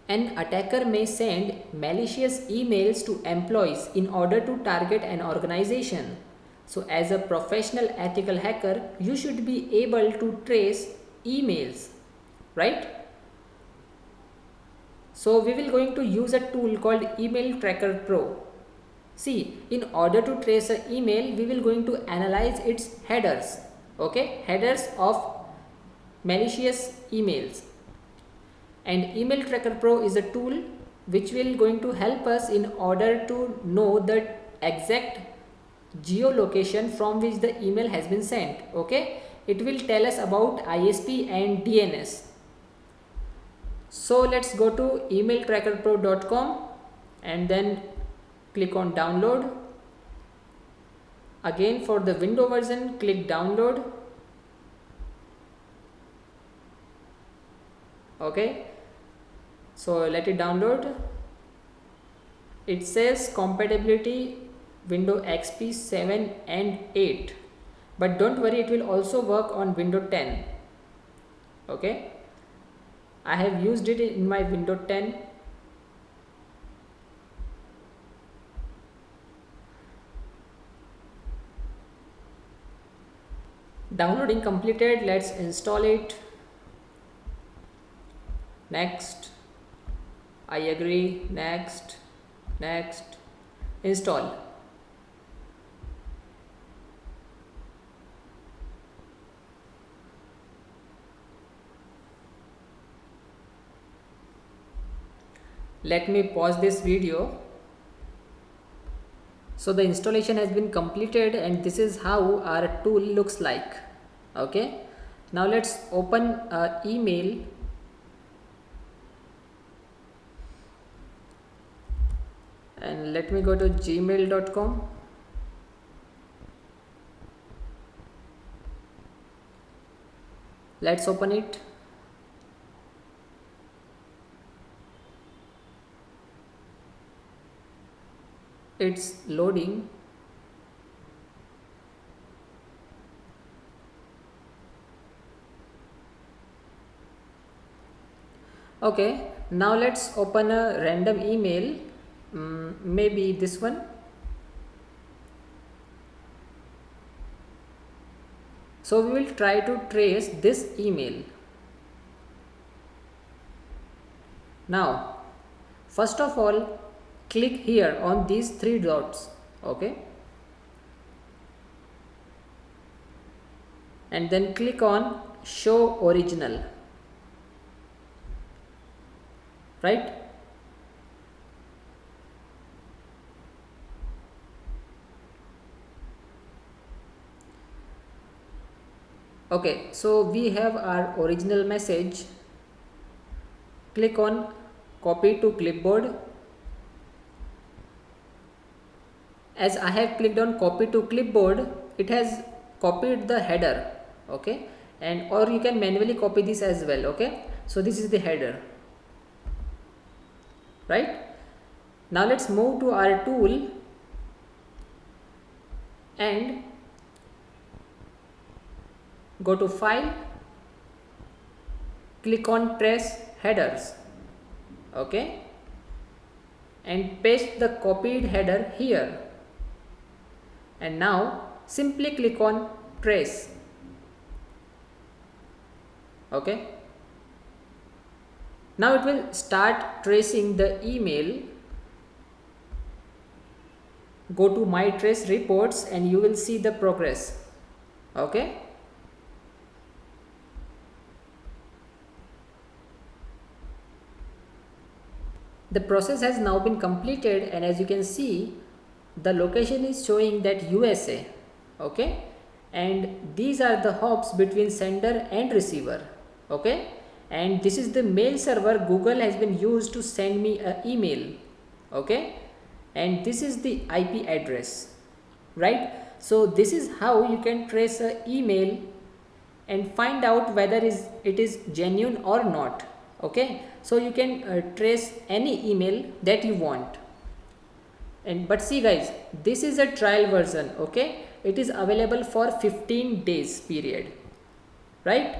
An attacker may send malicious emails to employees in order to target an organization. So as a professional ethical hacker, you should be able to trace emails, right? So we will going to use a tool called Email Tracker Pro. See, in order to trace an email, we will going to analyze its headers, okay, headers of malicious emails. And Email Tracker Pro is a tool which will going to help us in order to know the exact geolocation from which the email has been sent, okay. It will tell us about ISP and DNS. So let's go to emailtrackerpro.com and then click on download. Again, for the Windows version, click download. Okay, so let it download. It says compatibility Windows XP 7 and 8, but don't worry, it will also work on Windows 10. Okay, I have used it in my Windows 10. Downloading completed. Let's install it. Next, I agree. Next, install. Let me pause this video. So the installation has been completed and this is how our tool looks like. Okay, now let's open email. And let me go to gmail.com. Let's open it. It's loading. Okay, now let's open a random email, maybe this one. So we will try to trace this email. Now, first of all, click here on these three dots, okay, and then click on show original, right? Okay, so we have our original message. Click on copy to clipboard. As I have clicked on copy to clipboard, it has copied the header, okay, and or you can manually copy this as well, okay. So this is the header, right? Now let's move to our tool and go to file, click on trace headers, okay, and paste the copied header here. And now simply click on trace, okay. Now it will start tracing the email. Go to my trace reports and you will see the progress, okay. The process has now been completed and as you can see, the location is showing that USA, okay, and these are the hops between sender and receiver, okay, and this is the mail server Google has been used to send me an email, okay, and this is the IP address, right? So this is how you can trace an email and find out whether it is genuine or not, okay. So you can trace any email that you want. And but see guys, this is a trial version, okay, it is available for 15 days period, right?